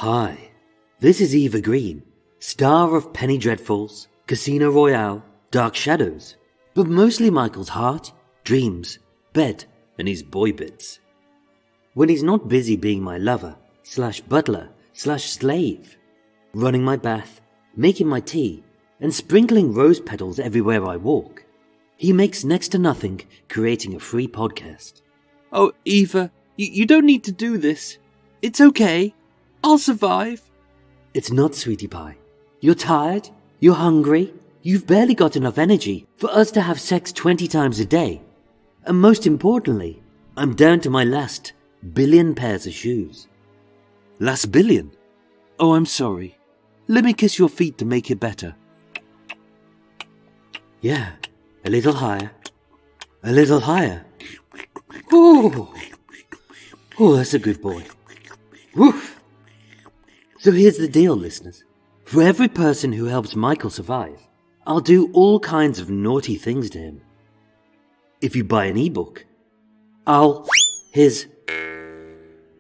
Hi, this is Eva Green, star of Penny Dreadfuls, Casino Royale, Dark Shadows, but mostly Michael's heart, dreams, bed, and his boy bits. When he's not busy being my lover, /butler, /slave, running my bath, making my tea, and sprinkling rose petals everywhere I walk, he makes next to nothing creating a free podcast. Oh, Eva, you don't need to do this. It's okay. I'll survive. It's not, sweetie pie. You're tired, you're hungry, you've barely got enough energy for us to have sex 20 times a day. And most importantly, I'm down to my last billion pairs of shoes. Last billion? Oh, I'm sorry. Let me kiss your feet to make it better. Yeah, a little higher. A little higher. Oh, that's a good boy. Woof. So here's the deal, listeners. For every person who helps Michael survive, I'll do all kinds of naughty things to him. If you buy an ebook, I'll his.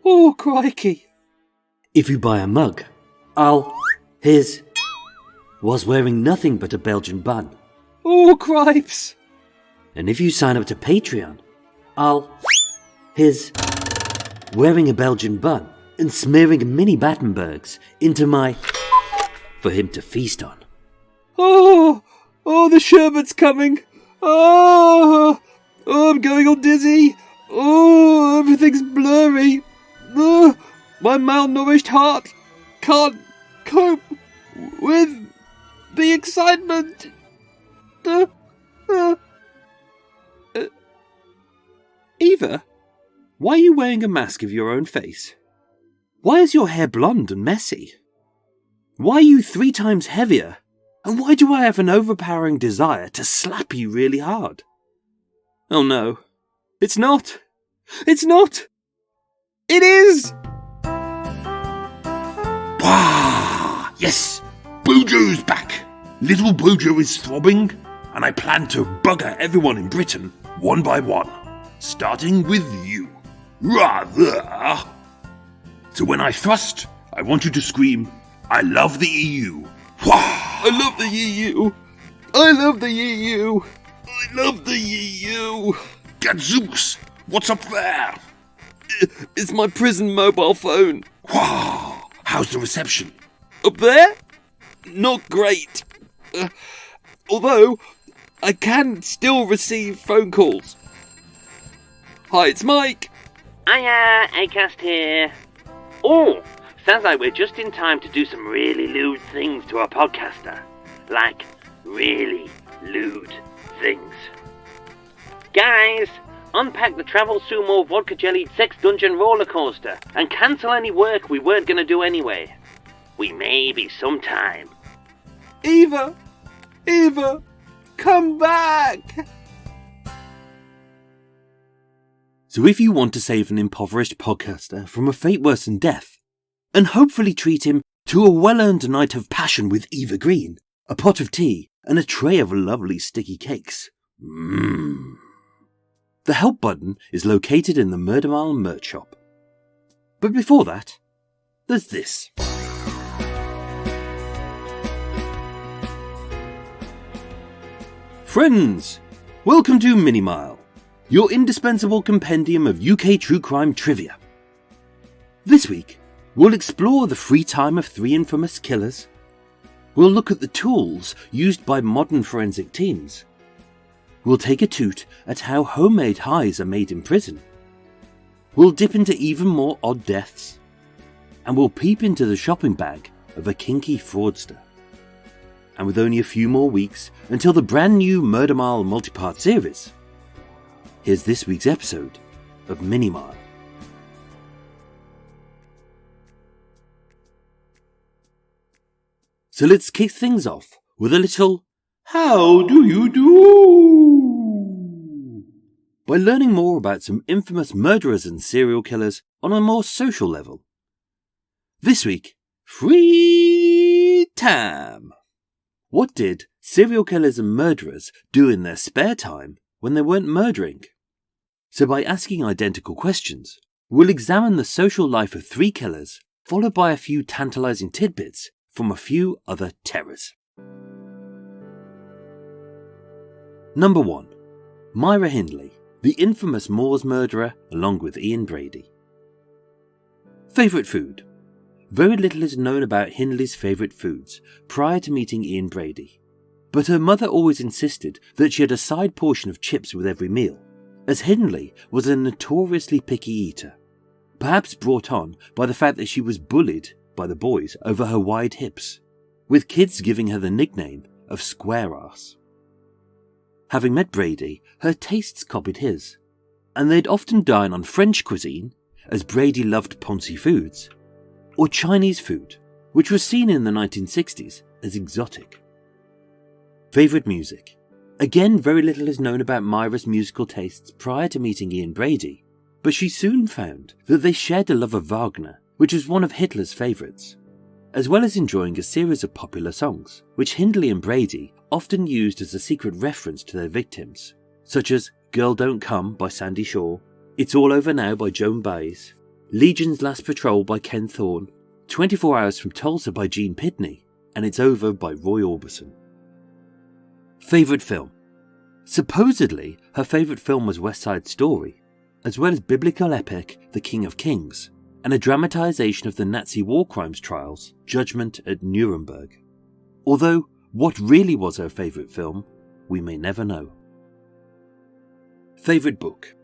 Oh, crikey. If you buy a mug, I'll his was wearing nothing but a Belgian bun. Oh, cripes. And if you sign up to Patreon, I'll his wearing a Belgian bun and smearing mini Battenbergs into my for him to feast on. Oh, the sherbet's coming. Oh, I'm going all dizzy. Oh, everything's blurry. Oh, my malnourished heart can't cope with the excitement. Eva, why are you wearing a mask of your own face? Why is your hair blonde and messy? Why are you 3 times heavier? And why do I have an overpowering desire to slap you really hard? Oh no, it's not. It's not. It is! Wah! Yes! Bojo's back! Little Bojo is throbbing, and I plan to bugger everyone in Britain one by one, starting with you. Rather! So when I thrust, I want you to scream, I love the EU. Wah! I love the EU. I love the EU. I love the EU. Gadzooks! What's up there? It's my prison mobile phone. Wow! How's the reception? Up there? Not great. Although, I can still receive phone calls. Hi, it's Mike. Hiya, Acast here. Oh, sounds like we're just in time to do some really lewd things to our podcaster. Like, really lewd things. Guys, unpack the Travel Sumo Vodka Jellied Sex Dungeon roller coaster and cancel any work we weren't going to do anyway. We may be sometime. Eva, come back! So if you want to save an impoverished podcaster from a fate worse than death, and hopefully treat him to a well-earned night of passion with Eva Green, a pot of tea, and a tray of lovely sticky cakes, the help button is located in the Mcdonough merch shop. But before that, there's this. Friends, welcome to Minimile, your indispensable compendium of UK true crime trivia. This week, we'll explore the free time of 3 infamous killers. We'll look at the tools used by modern forensic teams. We'll take a toot at how homemade highs are made in prison. We'll dip into even more odd deaths. And we'll peep into the shopping bag of a kinky fraudster. And with only a few more weeks until the brand new Murder Mile multi-part series, here's this week's episode of Minimile. So let's kick things off with a little How do you do? By learning more about some infamous murderers and serial killers on a more social level. This week, free time. What did serial killers and murderers do in their spare time when they weren't murdering? So by asking identical questions, we'll examine the social life of 3 killers followed by a few tantalizing tidbits from a few other terrors. Number 1. Myra Hindley, the infamous Moors murderer along with Ian Brady. Favourite food. Very little is known about Hindley's favourite foods prior to meeting Ian Brady, but her mother always insisted that she had a side portion of chips with every meal, as Hindley was a notoriously picky eater, perhaps brought on by the fact that she was bullied by the boys over her wide hips, with kids giving her the nickname of Square Ass. Having met Brady, her tastes copied his, and they'd often dine on French cuisine, as Brady loved Poncy foods, or Chinese food, which was seen in the 1960s as exotic. Favourite music. Again, very little is known about Myra's musical tastes prior to meeting Ian Brady, but she soon found that they shared a love of Wagner, which was one of Hitler's favourites, as well as enjoying a series of popular songs, which Hindley and Brady often used as a secret reference to their victims, such as Girl Don't Come by Sandy Shaw, It's All Over Now by Joan Baez, Legion's Last Patrol by Ken Thorne, 24 Hours from Tulsa by Gene Pitney, and It's Over by Roy Orbison. Favourite film. Supposedly, her favourite film was West Side Story, as well as biblical epic The King of Kings, and a dramatisation of the Nazi war crimes trials, Judgment at Nuremberg. Although, what really was her favourite film, we may never know. Favourite book.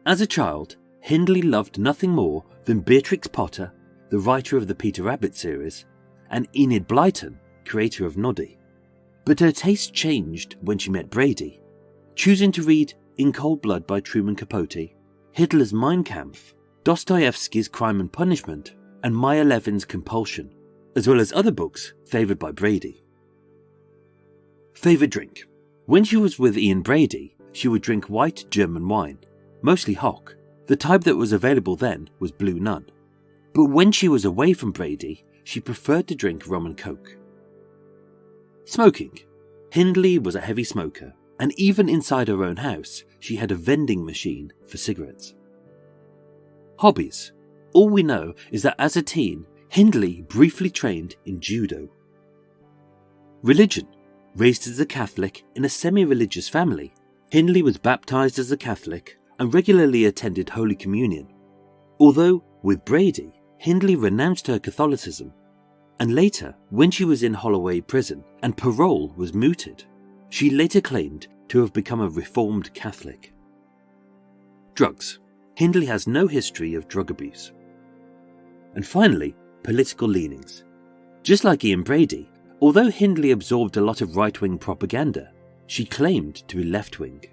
As a child, Hindley loved nothing more than Beatrix Potter, the writer of the Peter Rabbit series, and Enid Blyton, creator of Noddy. But her taste changed when she met Brady, choosing to read In Cold Blood by Truman Capote, Hitler's Mein Kampf, Dostoevsky's Crime and Punishment, and Maya Levin's Compulsion, as well as other books favoured by Brady. Favourite drink. When she was with Ian Brady, she would drink white German wine, mostly hock. The type that was available then was Blue Nun. But when she was away from Brady, she preferred to drink rum and coke. Smoking. Hindley was a heavy smoker, and even inside her own house, she had a vending machine for cigarettes. Hobbies. All we know is that as a teen, Hindley briefly trained in judo. Religion. Raised as a Catholic in a semi-religious family, Hindley was baptised as a Catholic and regularly attended Holy Communion. Although, with Brady, Hindley renounced her Catholicism, and later, when she was in Holloway prison and parole was mooted, she later claimed to have become a reformed Catholic. Drugs. Hindley has no history of drug abuse. And finally, political leanings. Just like Ian Brady, although Hindley absorbed a lot of right-wing propaganda, she claimed to be left-wing.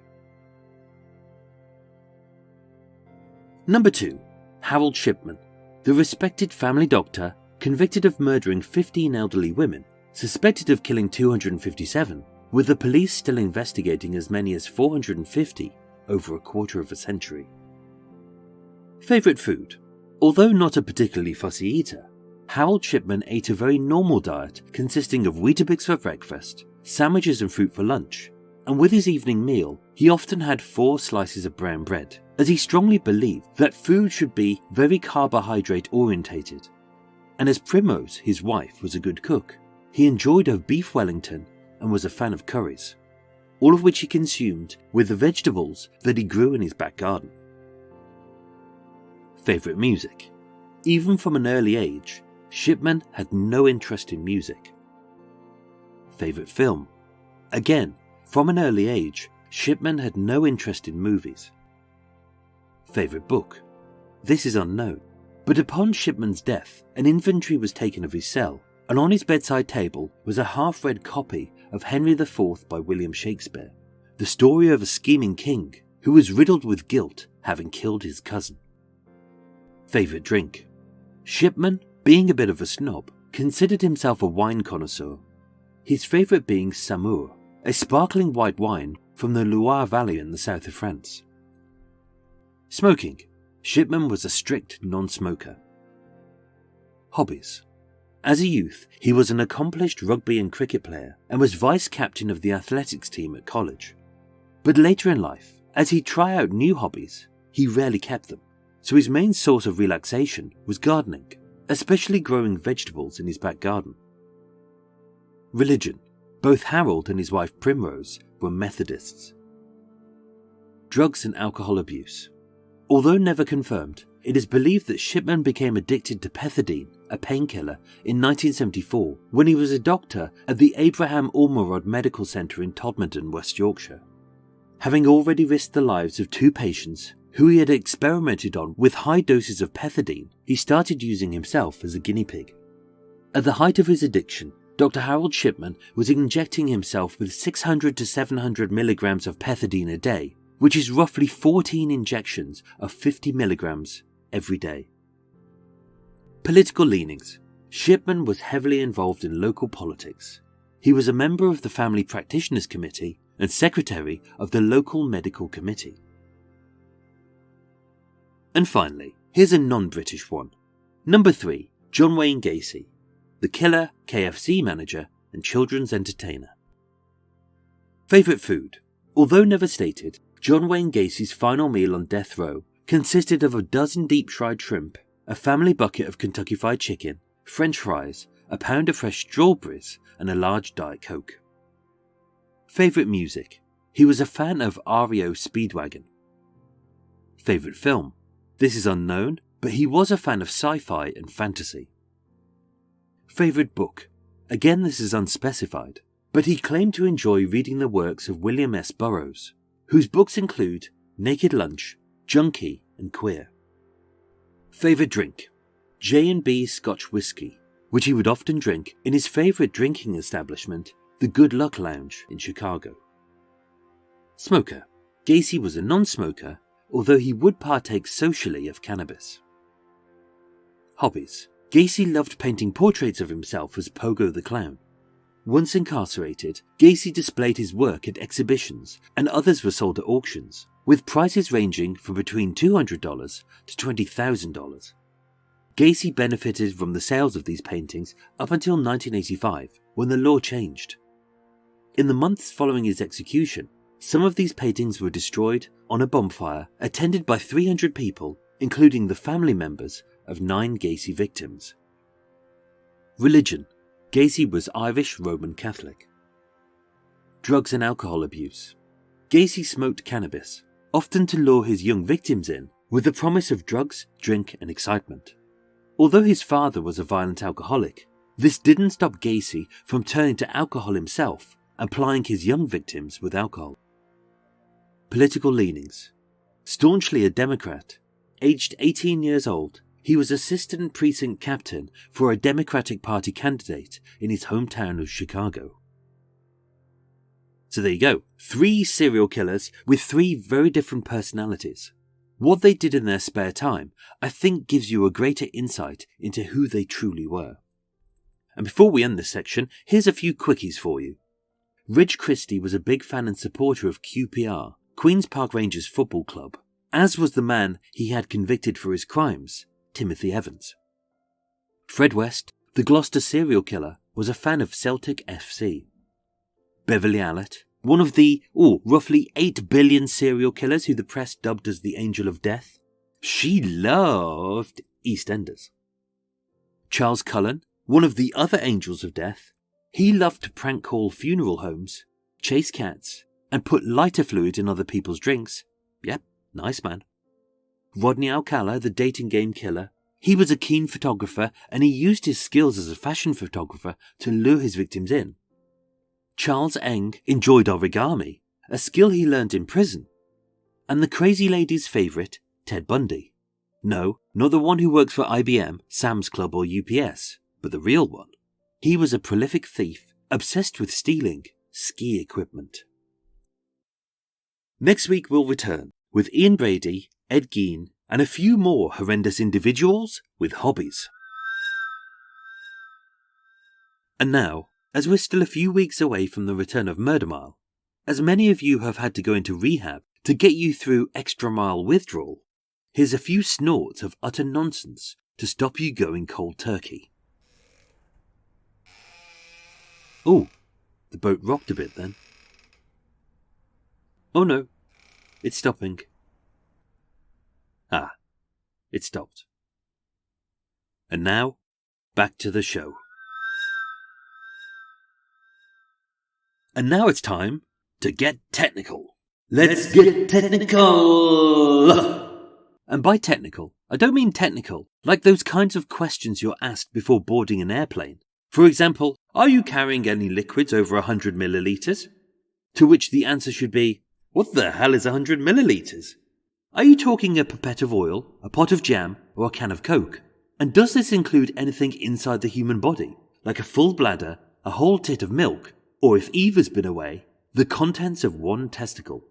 Number 2. Harold Shipman, the respected family doctor convicted of murdering 15 elderly women, suspected of killing 257, with the police still investigating as many as 450 over a quarter of a century. Favourite food. Although not a particularly fussy eater, Harold Shipman ate a very normal diet consisting of Weetabix for breakfast, sandwiches and fruit for lunch, and with his evening meal, he often had 4 slices of brown bread, as he strongly believed that food should be very carbohydrate orientated. And as Primrose, his wife, was a good cook, he enjoyed her beef Wellington and was a fan of curries, all of which he consumed with the vegetables that he grew in his back garden. Favourite music. Even from an early age, Shipman had no interest in music. Favourite film. Again, from an early age, Shipman had no interest in movies. Favourite book. This is unknown, but upon Shipman's death, an inventory was taken of his cell, and on his bedside table was a half-read copy of Henry IV by William Shakespeare, the story of a scheming king who was riddled with guilt having killed his cousin. Favourite drink. Shipman, being a bit of a snob, considered himself a wine connoisseur, his favourite being Saumur, a sparkling white wine from the Loire Valley in the south of France. Smoking. Shipman was a strict non-smoker. Hobbies. As a youth, he was an accomplished rugby and cricket player and was vice-captain of the athletics team at college. But later in life, as he'd try out new hobbies, he rarely kept them, so his main source of relaxation was gardening, especially growing vegetables in his back garden. Religion. Both Harold and his wife Primrose were Methodists. Drugs and alcohol abuse. Although never confirmed, it is believed that Shipman became addicted to pethidine, a painkiller, in 1974 when he was a doctor at the Abraham Ormerod Medical Centre in Todmorden, West Yorkshire. Having already risked the lives of 2 patients who he had experimented on with high doses of pethidine, he started using himself as a guinea pig. At the height of his addiction, Dr. Harold Shipman was injecting himself with 600 to 700 milligrams of pethidine a day, which is roughly 14 injections of 50 milligrams every day. Political leanings. Shipman was heavily involved in local politics. He was a member of the Family Practitioners Committee and secretary of the local medical committee. And finally, here's a non-British one. Number 3, John Wayne Gacy, the killer, KFC manager, and children's entertainer. Favourite food. Although never stated, John Wayne Gacy's final meal on death row consisted of a dozen deep-fried shrimp, a family bucket of Kentucky Fried Chicken, French fries, a pound of fresh strawberries, and a large Diet Coke. Favourite music. He was a fan of REO Speedwagon. Favourite film. This is unknown, but he was a fan of sci-fi and fantasy. Favourite book. Again, this is unspecified, but he claimed to enjoy reading the works of William S. Burroughs, whose books include Naked Lunch, Junkie, and Queer. Favourite drink. J&B Scotch Whisky, which he would often drink in his favourite drinking establishment, the Good Luck Lounge in Chicago. Smoker. Gacy was a non-smoker, although he would partake socially of cannabis. Hobbies. Gacy loved painting portraits of himself as Pogo the Clown. Once incarcerated, Gacy displayed his work at exhibitions and others were sold at auctions, with prices ranging from between $200 to $20,000. Gacy benefited from the sales of these paintings up until 1985, when the law changed. In the months following his execution, some of these paintings were destroyed on a bonfire attended by 300 people, including the family members of 9 Gacy victims. Religion. Gacy was Irish Roman Catholic. Drugs and alcohol abuse. Gacy smoked cannabis, often to lure his young victims in with the promise of drugs, drink, and excitement. Although his father was a violent alcoholic, this didn't stop Gacy from turning to alcohol himself and plying his young victims with alcohol. Political leanings. Staunchly a Democrat, aged 18 years old, he was assistant precinct captain for a Democratic Party candidate in his hometown of Chicago. So there you go, 3 serial killers with 3 very different personalities. What they did in their spare time, I think, gives you a greater insight into who they truly were. And before we end this section, here's a few quickies for you. Ridge Christie was a big fan and supporter of QPR, Queen's Park Rangers Football Club, as was the man he had convicted for his crimes, Timothy Evans. Fred West, the Gloucester serial killer, was a fan of Celtic FC. Beverly Allett, one of the roughly 8 billion serial killers who the press dubbed as the Angel of Death, she loved EastEnders. Charles Cullen, one of the other Angels of Death, he loved to prank call funeral homes, chase cats, and put lighter fluid in other people's drinks. Yep, nice man. Rodney Alcala, the dating game killer, he was a keen photographer and he used his skills as a fashion photographer to lure his victims in. Charles Eng enjoyed origami, a skill he learned in prison. And the crazy lady's favourite, Ted Bundy. No, not the one who works for IBM, Sam's Club or UPS, but the real one. He was a prolific thief, obsessed with stealing ski equipment. Next week we'll return with Ian Brady, Ed Gein, and a few more horrendous individuals with hobbies. And now, as we're still a few weeks away from the return of Murder Mile, as many of you have had to go into rehab to get you through extra mile withdrawal, here's a few snorts of utter nonsense to stop you going cold turkey. Oh, the boat rocked a bit then. Oh no, it's stopping. Ah, it stopped. And now, back to the show. And now it's time to get technical. Let's get technical! And by technical, I don't mean technical, like those kinds of questions you're asked before boarding an airplane. For example, are you carrying any liquids over 100 milliliters? To which the answer should be, what the hell is 100 milliliters? Are you talking a pipette of oil, a pot of jam, or a can of Coke? And does this include anything inside the human body, like a full bladder, a whole tit of milk, or if Eve has been away, the contents of one testicle?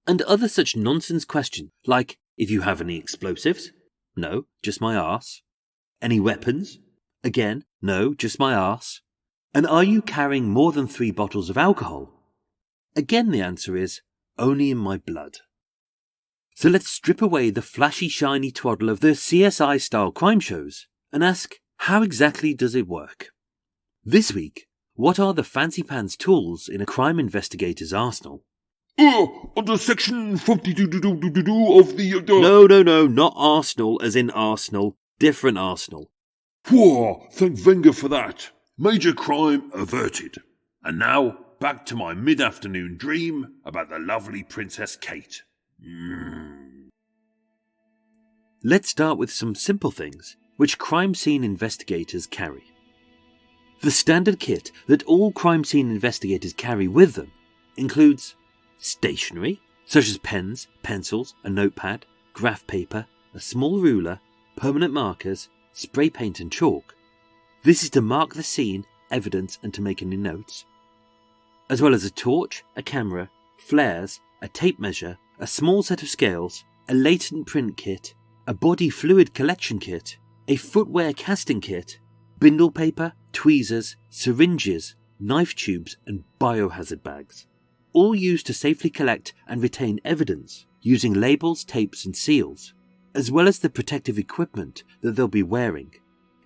And other such nonsense questions, like, if you have any explosives? No, just my arse. Any weapons? Again, no, just my arse. And are you carrying more than 3 bottles of alcohol? Again, the answer is, only in my blood. So let's strip away the flashy shiny twaddle of the CSI-style crime shows and ask, how exactly does it work? This week, what are the fancy-pants tools in a crime investigator's arsenal? Under section 52 of the... No, not Arsenal as in Arsenal, different Arsenal. Whoa, thank Wenger for that. Major crime averted. And now, back to my mid-afternoon dream about the lovely Princess Kate. Let's start with some simple things which crime scene investigators carry. The standard kit that all crime scene investigators carry with them includes stationery, such as pens, pencils, a notepad, graph paper, a small ruler, permanent markers, spray paint and chalk. This is to mark the scene, evidence and to make any notes. As well as a torch, a camera, flares, a tape measure, a small set of scales, a latent print kit, a body fluid collection kit, a footwear casting kit, bindle paper, tweezers, syringes, knife tubes and biohazard bags, all used to safely collect and retain evidence using labels, tapes and seals, as well as the protective equipment that they'll be wearing,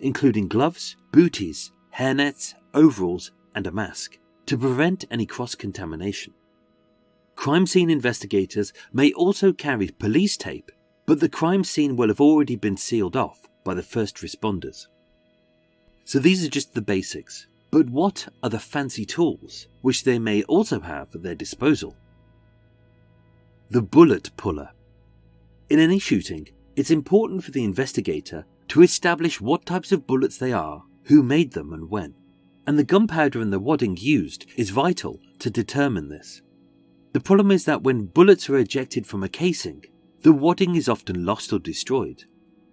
including gloves, booties, hairnets, overalls and a mask, to prevent any cross-contamination. Crime scene investigators may also carry police tape, but the crime scene will have already been sealed off by the first responders. So these are just the basics, but what are the fancy tools which they may also have at their disposal? The bullet puller. In any shooting, it's important for the investigator to establish what types of bullets they are, who made them and when, and the gunpowder and the wadding used is vital to determine this. The problem is that when bullets are ejected from a casing, the wadding is often lost or destroyed.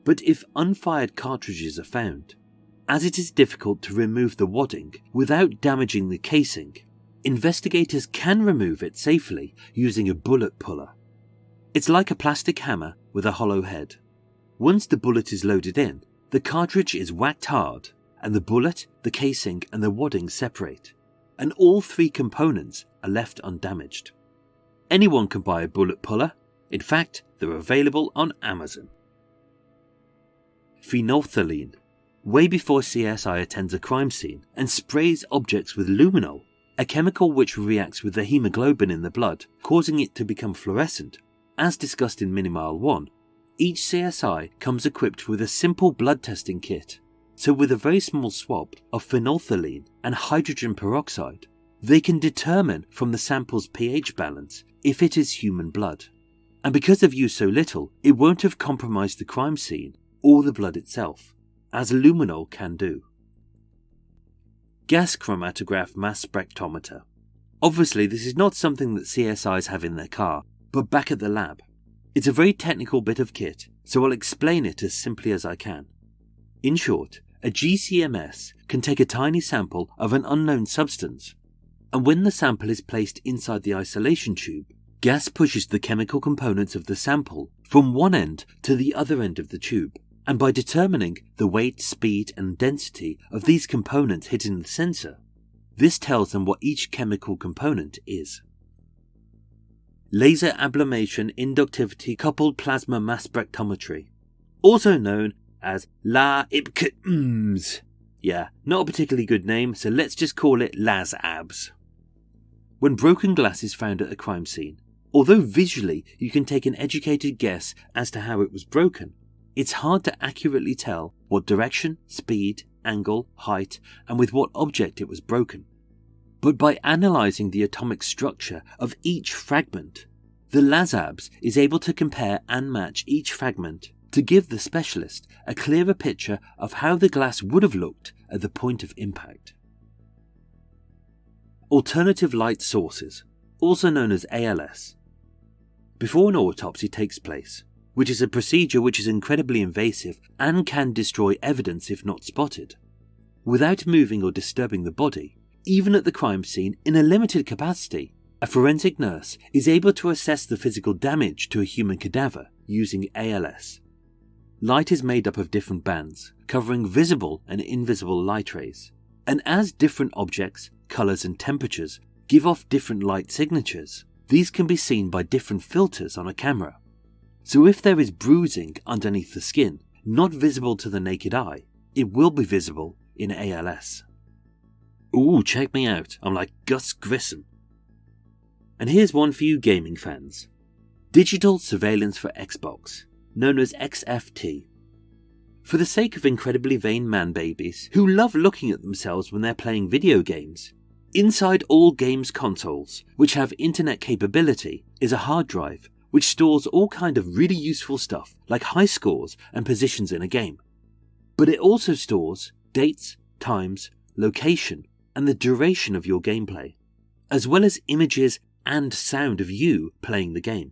But if unfired cartridges are found, as it is difficult to remove the wadding without damaging the casing, investigators can remove it safely using a bullet puller. It's like a plastic hammer with a hollow head. Once the bullet is loaded in, the cartridge is whacked hard, and the bullet, the casing and the wadding separate, and all 3 components are left undamaged. Anyone can buy a bullet puller. In fact, they're available on Amazon. Phenolphthalein. Way before CSI attends a crime scene and sprays objects with luminol, a chemical which reacts with the hemoglobin in the blood, causing it to become fluorescent. As discussed in Minimile 1, each CSI comes equipped with a simple blood testing kit. So with a very small swab of phenolphthalein and hydrogen peroxide, they can determine from the sample's pH balance if it is human blood. And because they've used so little, it won't have compromised the crime scene or the blood itself, as luminol can do. Gas chromatograph mass spectrometer. Obviously, this is not something that CSIs have in their car, but back at the lab. It's a very technical bit of kit, so I'll explain it as simply as I can. In short, a GCMS can take a tiny sample of an unknown substance, and when the sample is placed inside the isolation tube, gas pushes the chemical components of the sample from one end to the other end of the tube, and by determining the weight, speed and density of these components hitting the sensor, this tells them what each chemical component is. Laser ablation inductivity coupled plasma mass spectrometry, also known as LAIPCMS. Yeah, not a particularly good name, so let's just call it LASABS. When broken glass is found at a crime scene, although visually you can take an educated guess as to how it was broken, it's hard to accurately tell what direction, speed, angle, height, and with what object it was broken. But by analysing the atomic structure of each fragment, the LASABS is able to compare and match each fragment to give the specialist a clearer picture of how the glass would have looked at the point of impact. Alternative light sources, also known as ALS. Before an autopsy takes place, which is a procedure which is incredibly invasive and can destroy evidence if not spotted, without moving or disturbing the body, even at the crime scene in a limited capacity, a forensic nurse is able to assess the physical damage to a human cadaver using ALS. Light is made up of different bands, covering visible and invisible light rays, and as different objects, colours and temperatures give off different light signatures, these can be seen by different filters on a camera. So if there is bruising underneath the skin, not visible to the naked eye, it will be visible in ALS. Ooh, check me out, I'm like Gus Grissom. And here's one for you gaming fans. Digital Surveillance for Xbox, known as XFT. For the sake of incredibly vain man-babies who love looking at themselves when they're playing video games, inside all games consoles, which have internet capability, is a hard drive which stores all kind of really useful stuff like high scores and positions in a game. But it also stores dates, times, location, and the duration of your gameplay, as well as images and sound of you playing the game.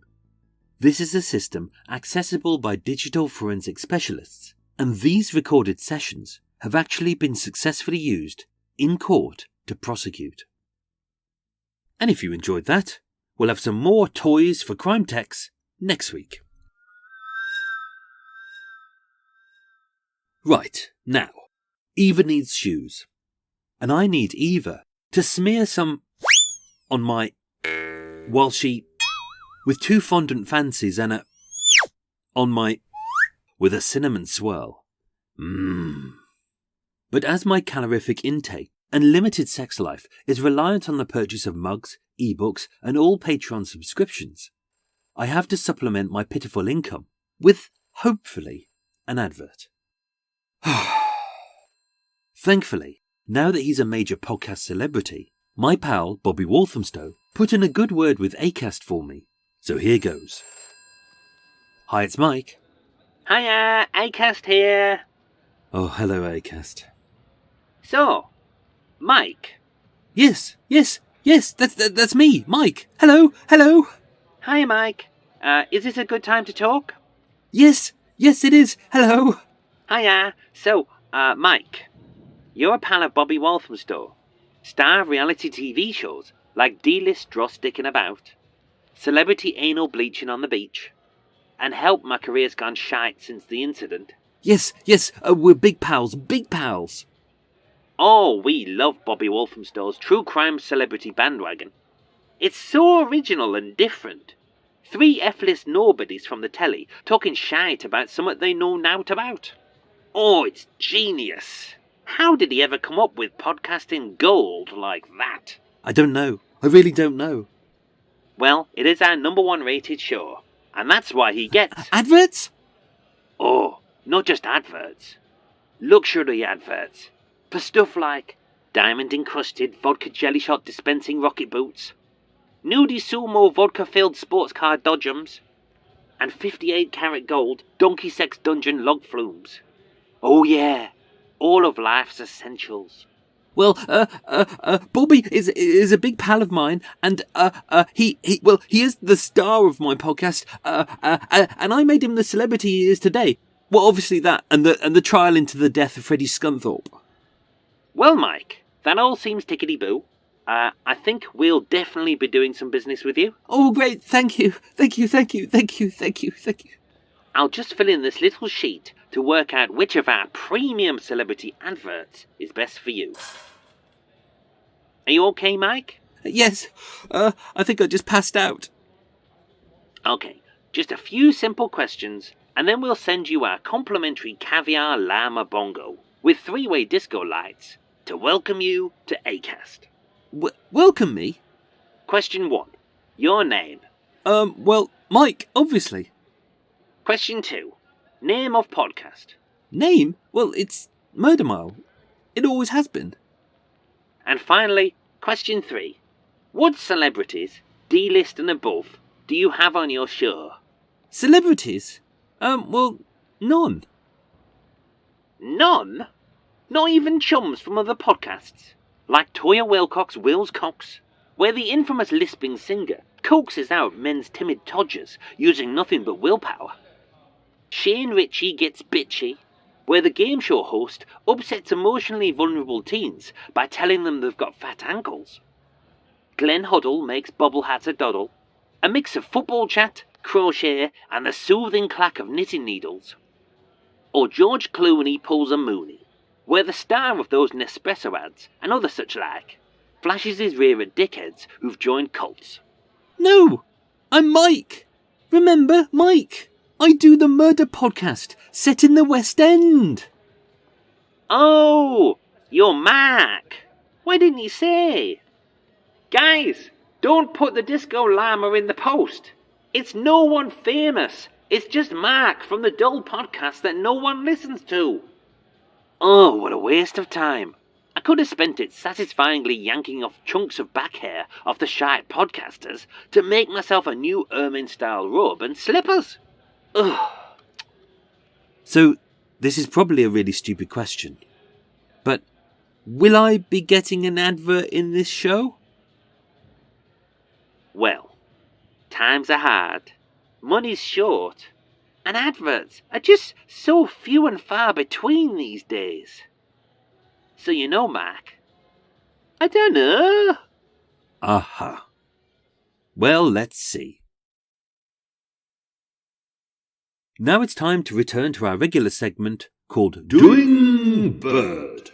This is a system accessible by digital forensic specialists, and these recorded sessions have actually been successfully used in court to prosecute. And if you enjoyed that, we'll have some more toys for crime techs next week. Right, now, Eva needs shoes. And I need Eva to smear some on my, while she, with two fondant fancies and on my, with a cinnamon swirl. But as my calorific intake and limited sex life is reliant on the purchase of mugs, ebooks, and all Patreon subscriptions, I have to supplement my pitiful income with, hopefully, an advert. Thankfully, now that he's a major podcast celebrity, my pal Bobby Walthamstow put in a good word with Acast for me. So here goes. Hi, it's Mike. Hiya, Acast here. Oh, hello, Acast. So, Mike. Yes, that's me, Mike. Hello. Hi, Mike. Is this a good time to talk? Yes, it is. Hello. Hiya. So, Mike, you're a pal of Bobby Walthamstow, star of reality TV shows like D-List Dross Dickin' About, Celebrity Anal Bleaching on the Beach, and Help My Career's Gone Shite Since the Incident. Yes, we're big pals. Oh, we love Bobby Walthamstow's true crime celebrity bandwagon. It's so original and different. 3 F-list nobodies from the telly talking shite about something they know nowt about. Oh, it's genius. How did he ever come up with podcasting gold like that? I don't know. I really don't know. Well, it is our #1 rated show, and that's why he gets... Adverts? Oh, not just adverts. Luxury adverts. For stuff like diamond-encrusted vodka jelly shot dispensing rocket boots, nudie sumo vodka-filled sports car dodgems, and 58-carat gold donkey sex dungeon log flumes. Oh yeah, all of life's essentials. Well, Bobby is a big pal of mine, and he is the star of my podcast, and I made him the celebrity he is today. Well, obviously that, and the trial into the death of Freddie Scunthorpe. Well, Mike, that all seems tickety-boo. I think we'll definitely be doing some business with you. Oh, great, thank you. I'll just fill in this little sheet to work out which of our premium celebrity adverts is best for you. Are you okay, Mike? Yes, I think I just passed out. Okay, just a few simple questions, and then we'll send you our complimentary caviar llama bongo with 3-way disco lights to welcome you to Acast. Welcome me? Question 1. Your name. Well, Mike, obviously. Question 2. Name of podcast. Name? Well, it's Murder Mile. It always has been. And finally, question 3. What celebrities, D-list and above, do you have on your show? Celebrities? Well, none. None? Not even chums from other podcasts? Like Toya Wilcox Wills Cox, where the infamous lisping singer coaxes out men's timid todgers using nothing but willpower. Shane Ritchie Gets Bitchy, where the game show host upsets emotionally vulnerable teens by telling them they've got fat ankles. Glenn Huddle makes bobble hats a doddle, a mix of football chat, crochet and the soothing clack of knitting needles. Or George Clooney Pulls a Mooney, where the star of those Nespresso ads and other such like flashes his rear at dickheads who've joined cults. No! I'm Mike! Remember, Mike? I do the murder podcast set in the West End. Oh, you're Mark. Why didn't you say? Guys, don't put the disco llama in the post. It's no one famous. It's just Mark from the dull podcast that no one listens to. Oh, what a waste of time. I could have spent it satisfyingly yanking off chunks of back hair off the shite podcasters to make myself a new ermine-style robe and slippers. Ugh. So, this is probably a really stupid question. But, will I be getting an advert in this show? Well, times are hard, money's short, and adverts are just so few and far between these days. So you know, Mark, I don't know. Aha. Well, let's see. Now it's time to return to our regular segment called Doing Bird.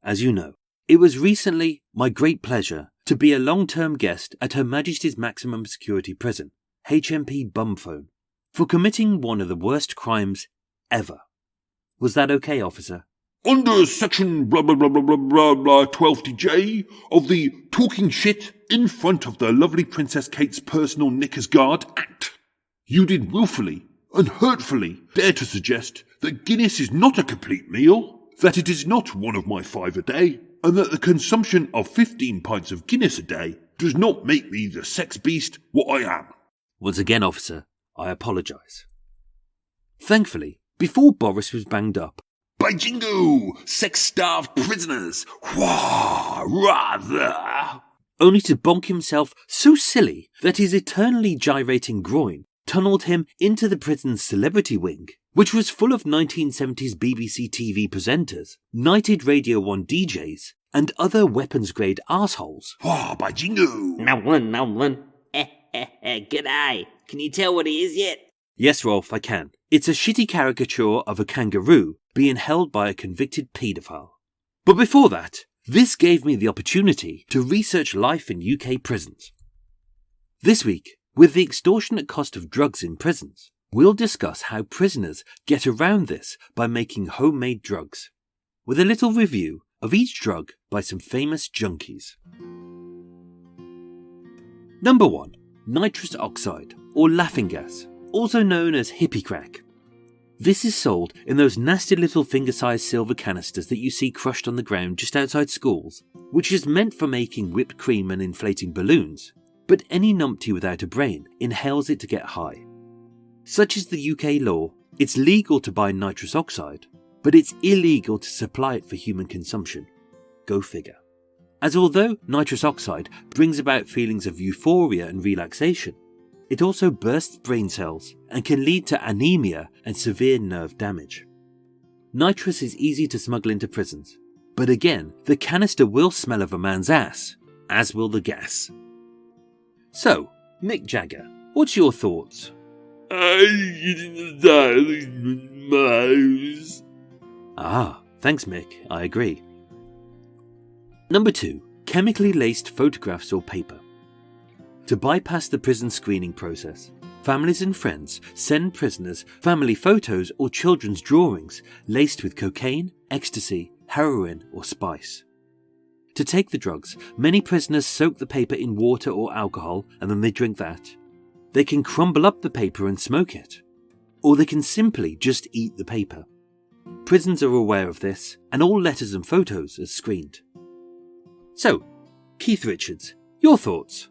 As you know, it was recently my great pleasure to be a long-term guest at Her Majesty's Maximum Security Prison, HMP Bumphone, for committing one of the worst crimes ever. Was that okay, officer? Under section blah blah blah blah blah blah blah 12j of the Talking Shit in Front of the Lovely Princess Kate's Personal Knickers Guard Act, you did willfully and hurtfully dare to suggest that Guinness is not a complete meal, that it is not one of my 5 a day, and that the consumption of 15 pints of Guinness a day does not make me the sex beast what I am. Once again, officer, I apologise. Thankfully, before Boris was banged up, By jingo, sex-starved prisoners, wah, rather. only to bonk himself so silly that his eternally gyrating groin tunnelled him into the prison's celebrity wing, which was full of 1970s BBC TV presenters, knighted Radio 1 DJs, and other weapons-grade arseholes. Wah, by jingo. Now one. G'day. Can you tell what he is yet? Yes, Rolf, I can. It's a shitty caricature of a kangaroo being held by a convicted paedophile. But before that, this gave me the opportunity to research life in UK prisons. This week, with the extortionate cost of drugs in prisons, we'll discuss how prisoners get around this by making homemade drugs, with a little review of each drug by some famous junkies. Number 1. Nitrous oxide, or laughing gas, also known as hippie crack. This is sold in those nasty little finger-sized silver canisters that you see crushed on the ground just outside schools, which is meant for making whipped cream and inflating balloons, but any numpty without a brain inhales it to get high. Such is the UK law, it's legal to buy nitrous oxide, but it's illegal to supply it for human consumption. Go figure. As although nitrous oxide brings about feelings of euphoria and relaxation, it also bursts brain cells and can lead to anemia and severe nerve damage. Nitrous is easy to smuggle into prisons, but again, the canister will smell of a man's ass, as will the gas. So, Mick Jagger, what's your thoughts? Ah, thanks Mick, I agree. Number 2. Chemically laced photographs or paper. To bypass the prison screening process, families and friends send prisoners family photos or children's drawings laced with cocaine, ecstasy, heroin or spice. To take the drugs, many prisoners soak the paper in water or alcohol and then they drink that. They can crumble up the paper and smoke it. or they can simply just eat the paper. Prisons are aware of this, and all letters and photos are screened. So, Keith Richards, your thoughts?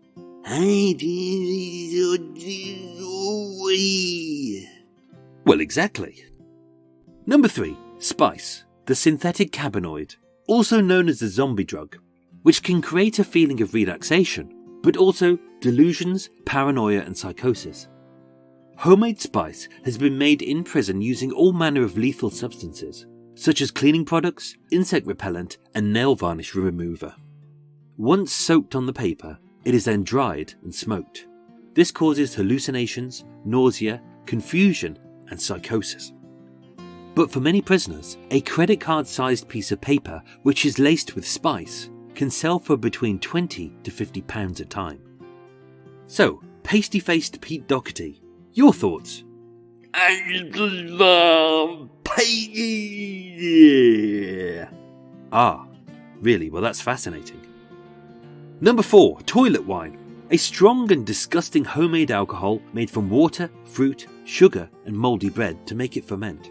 Well, exactly. Number 3, spice, the synthetic cannabinoid, also known as the zombie drug, which can create a feeling of relaxation, but also delusions, paranoia and psychosis. Homemade spice has been made in prison using all manner of lethal substances, such as cleaning products, insect repellent and nail varnish remover. Once soaked on the paper, it is then dried and smoked. This causes hallucinations, nausea, confusion and psychosis. But for many prisoners, a credit card-sized piece of paper which is laced with spice can sell for between £20 to £50 a time. So, pasty-faced Pete Doherty, your thoughts? Ah, really? Well, that's fascinating. Number 4, toilet wine, a strong and disgusting homemade alcohol made from water, fruit, sugar and mouldy bread to make it ferment.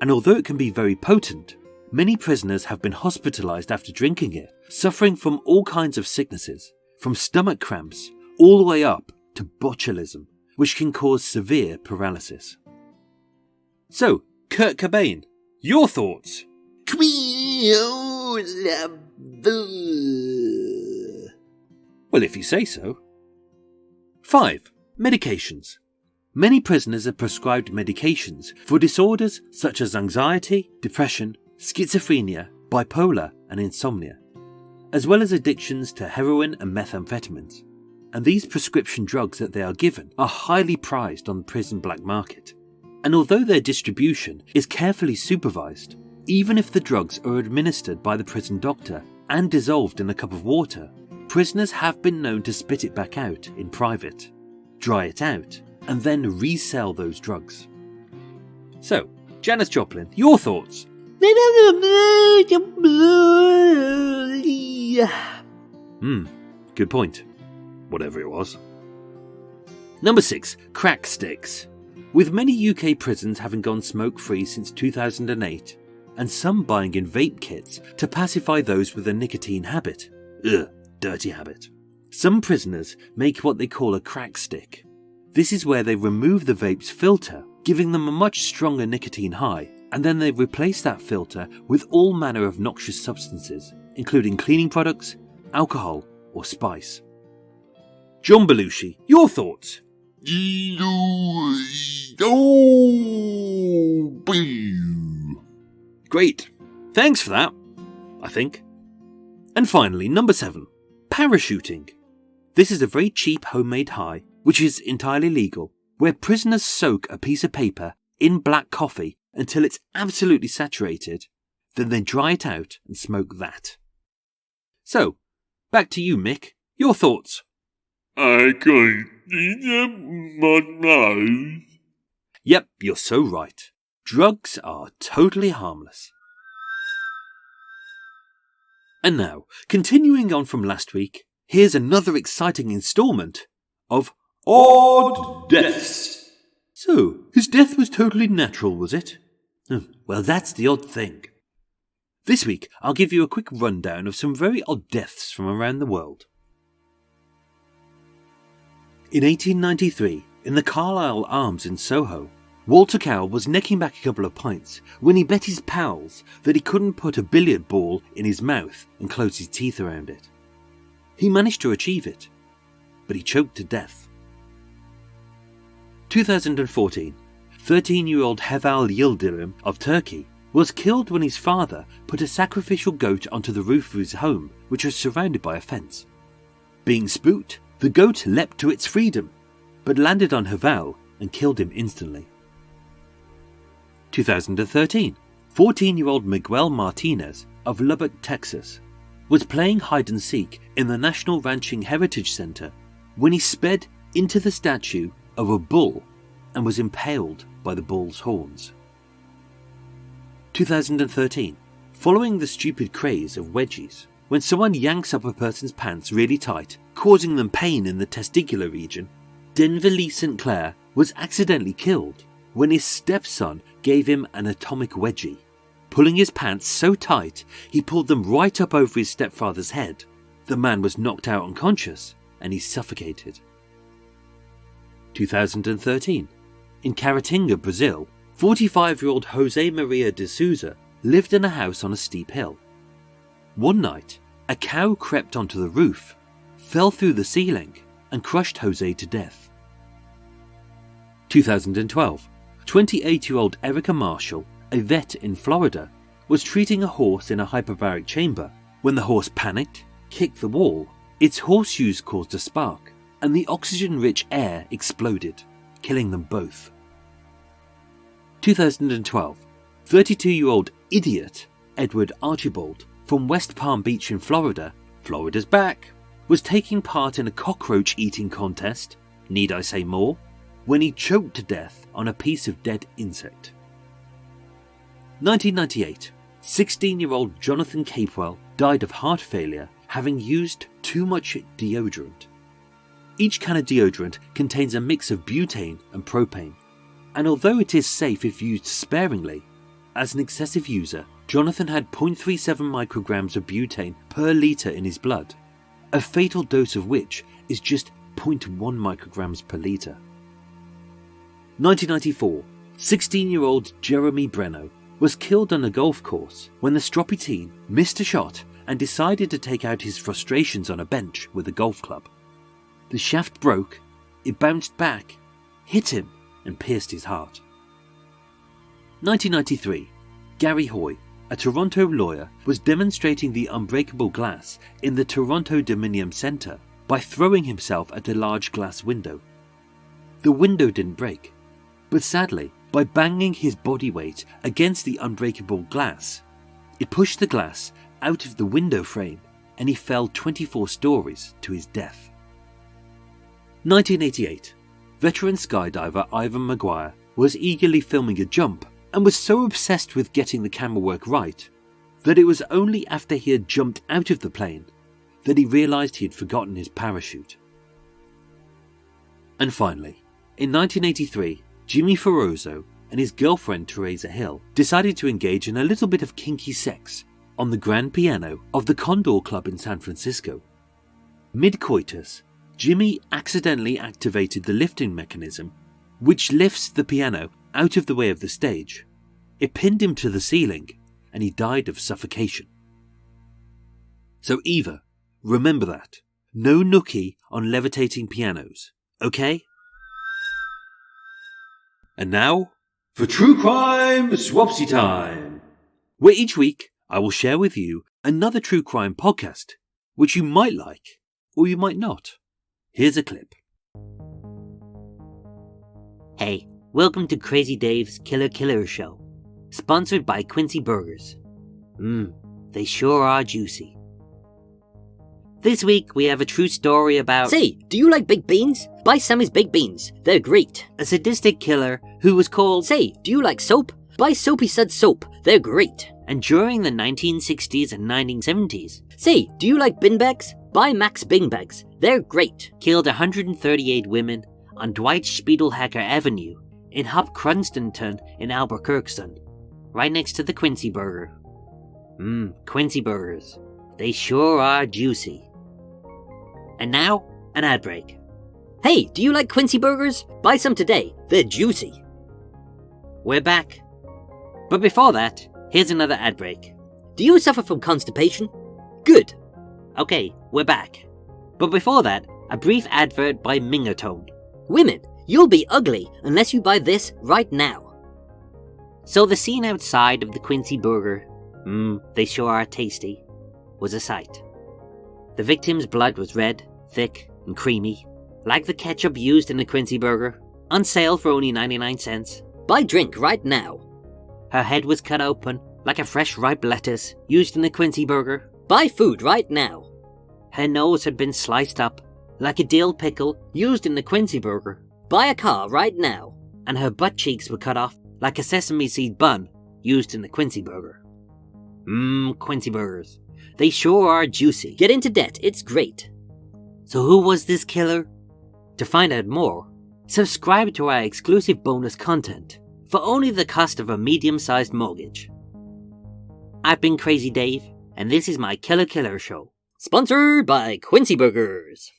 And although it can be very potent, many prisoners have been hospitalized after drinking it, suffering from all kinds of sicknesses, from stomach cramps all the way up to botulism, which can cause severe paralysis. So, Kurt Cobain, your thoughts? Well, if you say so. 5. Medications. Many prisoners are prescribed medications for disorders such as anxiety, depression, schizophrenia, bipolar and insomnia, as well as addictions to heroin and methamphetamines. And these prescription drugs that they are given are highly prized on the prison black market. And although their distribution is carefully supervised, even if the drugs are administered by the prison doctor and dissolved in a cup of water, prisoners have been known to spit it back out in private, dry it out, and then resell those drugs. So, Janis Joplin, your thoughts? Good point. Whatever it was. Number 6, crack sticks. With many UK prisons having gone smoke-free since 2008, and some buying in vape kits to pacify those with a nicotine habit. Dirty habit. Some prisoners make what they call a crack stick. This is where they remove the vape's filter, giving them a much stronger nicotine high, and then they replace that filter with all manner of noxious substances, including cleaning products, alcohol, or spice. John Belushi, your thoughts? Great. Thanks for that, I think. And finally, number 7, parachuting. This is a very cheap homemade high, which is entirely legal, where prisoners soak a piece of paper in black coffee until it's absolutely saturated, then they dry it out and smoke that. So, back to you, Mick. Your thoughts? I can't see my nose. Yep, you're so right. Drugs are totally harmless. And now, continuing on from last week, here's another exciting instalment of Odd Deaths. So, his death was totally natural, was it? Well, that's the odd thing. This week, I'll give you a quick rundown of some very odd deaths from around the world. In 1893, in the Carlisle Arms in Soho, Walter Cow was necking back a couple of pints when he bet his pals that he couldn't put a billiard ball in his mouth and close his teeth around it. He managed to achieve it, but he choked to death. 2014, 13-year-old Heval Yildirim of Turkey was killed when his father put a sacrificial goat onto the roof of his home, which was surrounded by a fence. Being spooked, the goat leapt to its freedom, but landed on Heval and killed him instantly. 2013, 14-year-old Miguel Martinez of Lubbock, Texas, was playing hide-and-seek in the National Ranching Heritage Center when he sped into the statue of a bull and was impaled by the bull's horns. 2013, following the stupid craze of wedgies, when someone yanks up a person's pants really tight, causing them pain in the testicular region, Denver Lee St. Clair was accidentally killed when his stepson gave him an atomic wedgie, pulling his pants so tight he pulled them right up over his stepfather's head. The man was knocked out unconscious and he suffocated. 2013. In Caratinga, Brazil, 45-year-old Jose Maria de Souza lived in a house on a steep hill. One night, a cow crept onto the roof, fell through the ceiling, and crushed Jose to death. 2012. 28-year-old Erica Marshall, a vet in Florida, was treating a horse in a hyperbaric chamber when the horse panicked, kicked the wall, its horseshoes caused a spark, and the oxygen-rich air exploded, killing them both. 2012. 32-year-old idiot Edward Archibald from West Palm Beach in Florida, Florida's back, was taking part in a cockroach-eating contest, need I say more, when he choked to death on a piece of dead insect. 1998. 16-year-old Jonathan Capewell died of heart failure having used too much deodorant. Each can of deodorant contains a mix of butane and propane, and although it is safe if used sparingly, as an excessive user, Jonathan had 0.37 micrograms of butane per litre in his blood, a fatal dose of which is just 0.1 micrograms per litre. 1994. 16-year-old Jeremy Breno was killed on a golf course when the stroppy teen missed a shot and decided to take out his frustrations on a bench with a golf club. The shaft broke, it bounced back, hit him, and pierced his heart. 1993. Gary Hoy, a Toronto lawyer, was demonstrating the unbreakable glass in the Toronto Dominion Centre by throwing himself at a large glass window. The window didn't break, but sadly, by banging his body weight against the unbreakable glass, it pushed the glass out of the window frame and he fell 24 stories to his death. 1988. Veteran skydiver Ivan Maguire was eagerly filming a jump and was so obsessed with getting the camera work right that it was only after he had jumped out of the plane that he realised he had forgotten his parachute. And finally, in 1983, Jimmy Ferrozzo and his girlfriend Teresa Hill decided to engage in a little bit of kinky sex on the grand piano of the Condor Club in San Francisco. Mid-coitus, Jimmy accidentally activated the lifting mechanism, which lifts the piano out of the way of the stage. It pinned him to the ceiling, and he died of suffocation. So Eva, remember that. No nookie on levitating pianos, okay? And now, for True Crime Swapsy Time, where each week I will share with you another true crime podcast, which you might like, or you might not. Here's a clip. Hey, welcome to Crazy Dave's Killer Show, sponsored by Quincy Burgers. They sure are juicy. This week we have a true story about... Say, do you like baked beans? Buy Sammy's baked beans. They're great. a sadistic killer who was called... Say, do you like soap? Buy Soapy Suds soap. They're great. And during the 1960s and 1970s, Say, do you like bin bags? Buy Max Bing bags. They're great. killed 138 women on Dwight Spiegelhacker Avenue in Hop Crunstonton in Albuquerque, right next to the Quincy Burger. Quincy Burgers. They sure are juicy. And now, an ad break. Hey, do you like Quincy burgers? Buy some today. They're juicy. We're back. But before that, here's another ad break. Do you suffer from constipation? Good. Okay, we're back. But before that, a brief advert by Mingertone. Women, you'll be ugly unless you buy this right now. So the scene outside of the Quincy Burger, they sure are tasty, was a sight. The victim's blood was red, thick, and creamy, like the ketchup used in the Quincy Burger, on sale for only 99 cents. Buy drink right now. Her head was cut open, like a fresh ripe lettuce used in the Quincy Burger. Buy food right now. Her nose had been sliced up, like a dill pickle used in the Quincy Burger. Buy a car right now. And her butt cheeks were cut off, like a sesame seed bun used in the Quincy Burger. Quincy Burgers. They sure are juicy. Get into debt, it's great. So who was this killer? To find out more, subscribe to our exclusive bonus content for only the cost of a medium-sized mortgage. I've been Crazy Dave, and this is my Killer Show. Sponsored by Quincy Burgers.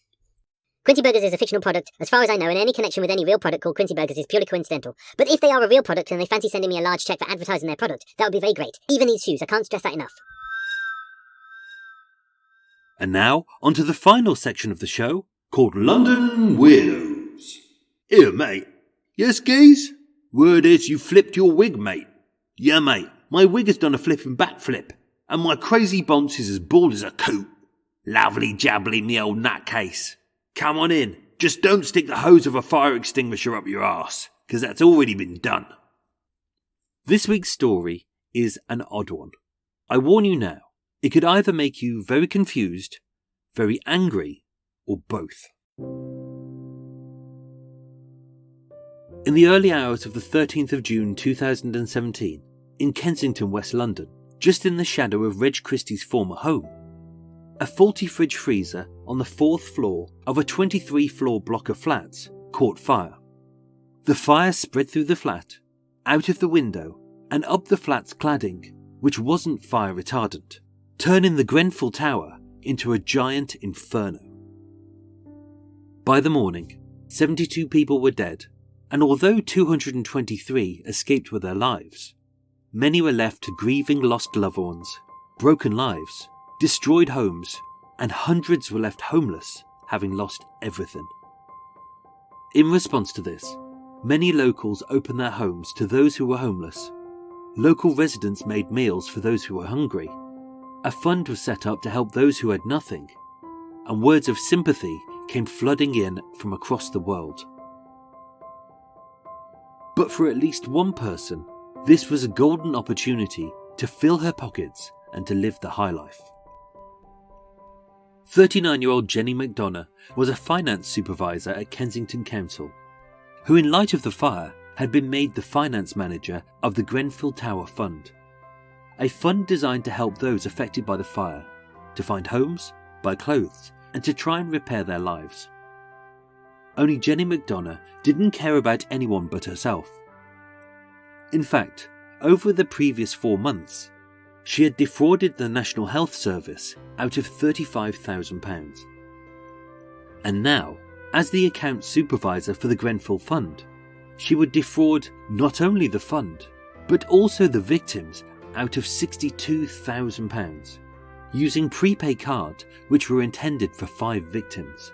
Quincy Burgers is a fictional product, as far as I know, and any connection with any real product called Quincy Burgers is purely coincidental. But if they are a real product and they fancy sending me a large check for advertising their product, that would be very great. Even these shoes, I can't stress that enough. And now, on to the final section of the show, called London Weirdos. Here, mate. Yes, Gaze? Word is you flipped your wig, mate. Yeah, mate. My wig has done a flipping backflip, and my crazy bonce is as bald as a coot. Lovely jabbly, me old nutcase. Come on in. Just don't stick the hose of a fire extinguisher up your arse, because that's already been done. This week's story is an odd one. I warn you now, it could either make you very confused, very angry, or both. In the early hours of the 13th of June 2017, in Kensington, West London, just in the shadow of Reg Christie's former home, a faulty fridge freezer on the 4th floor of a 23-floor block of flats caught fire. The fire spread through the flat, out of the window, and up the flat's cladding, which wasn't fire retardant, turning the Grenfell Tower into a giant inferno. By the morning, 72 people were dead, and although 223 escaped with their lives, many were left grieving lost loved ones, broken lives, destroyed homes, and hundreds were left homeless, having lost everything. In response to this, many locals opened their homes to those who were homeless. Local residents made meals for those who were hungry. A fund was set up to help those who had nothing, and words of sympathy came flooding in from across the world. But for at least one person, this was a golden opportunity to fill her pockets and to live the high life. 39-year-old Jenny Mcdonough was a finance supervisor at Kensington Council, who in light of the fire had been made the finance manager of the Grenfell Tower Fund, a fund designed to help those affected by the fire, to find homes, buy clothes, and to try and repair their lives. Only Jenny Mcdonough didn't care about anyone but herself. In fact, over the previous 4 months, she had defrauded the National Health Service out of £35,000. And now, as the account supervisor for the Grenfell Fund, she would defraud not only the fund, but also the victims out of £62,000, using prepaid cards which were intended for 5 victims.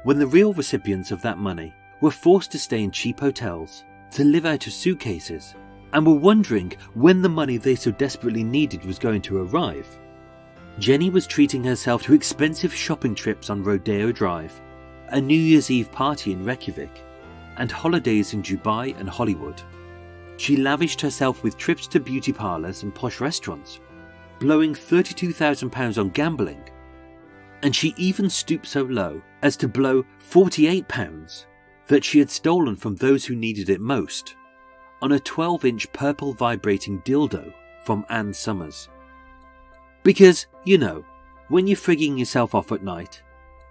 When the real recipients of that money were forced to stay in cheap hotels, to live out of suitcases, and were wondering when the money they so desperately needed was going to arrive, Jenny was treating herself to expensive shopping trips on Rodeo Drive, a New Year's Eve party in Reykjavik, and holidays in Dubai and Hollywood. She lavished herself with trips to beauty parlours and posh restaurants, blowing £32,000 on gambling, and she even stooped so low as to blow £48 that she had stolen from those who needed it most, on a 12-inch purple vibrating dildo from Ann Summers. Because, you know, when you're frigging yourself off at night,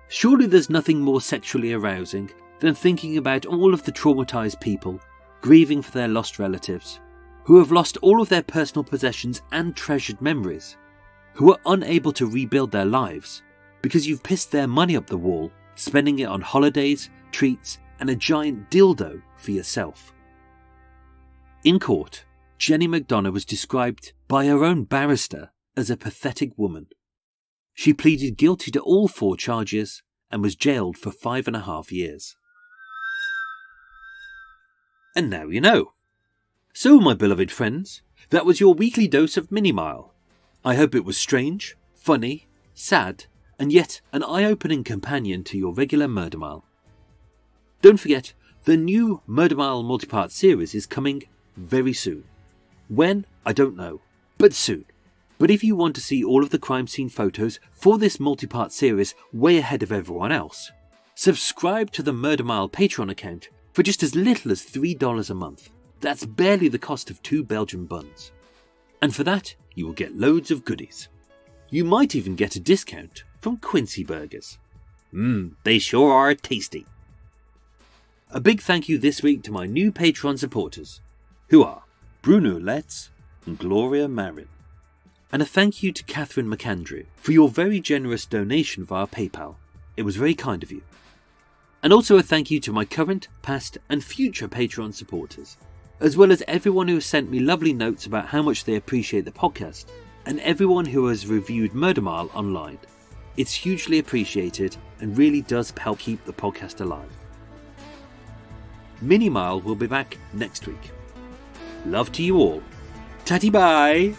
surely there's nothing more sexually arousing than thinking about all of the traumatised people grieving for their lost relatives, who have lost all of their personal possessions and treasured memories, who are unable to rebuild their lives because you've pissed their money up the wall, spending it on holidays, treats, and a giant dildo for yourself. In court, Jenny Mcdonough was described by her own barrister as a pathetic woman. She pleaded guilty to all 4 charges and was jailed for 5.5 years. And now you know. So, my beloved friends, that was your weekly dose of Minimile. I hope it was strange, funny, sad, and yet an eye-opening companion to your regular Murder Mile. Don't forget, the new Murder Mile multi-part series is coming very soon. When? I don't know, but soon. But if you want to see all of the crime scene photos for this multi-part series way ahead of everyone else, subscribe to the Murder Mile Patreon account for just as little as $3 a month. That's barely the cost of 2 Belgian buns. And for that, you will get loads of goodies. You might even get a discount from Quincy Burgers. They sure are tasty. A big thank you this week to my new Patreon supporters, who are Bruno Letts and Gloria Marin. And a thank you to Catherine McAndrew for your very generous donation via PayPal. It was very kind of you. And also a thank you to my current, past and future Patreon supporters, as well as everyone who has sent me lovely notes about how much they appreciate the podcast, and everyone who has reviewed Murder Mile online. It's hugely appreciated and really does help keep the podcast alive. Mini Mile will be back next week. Love to you all. Tatty bye!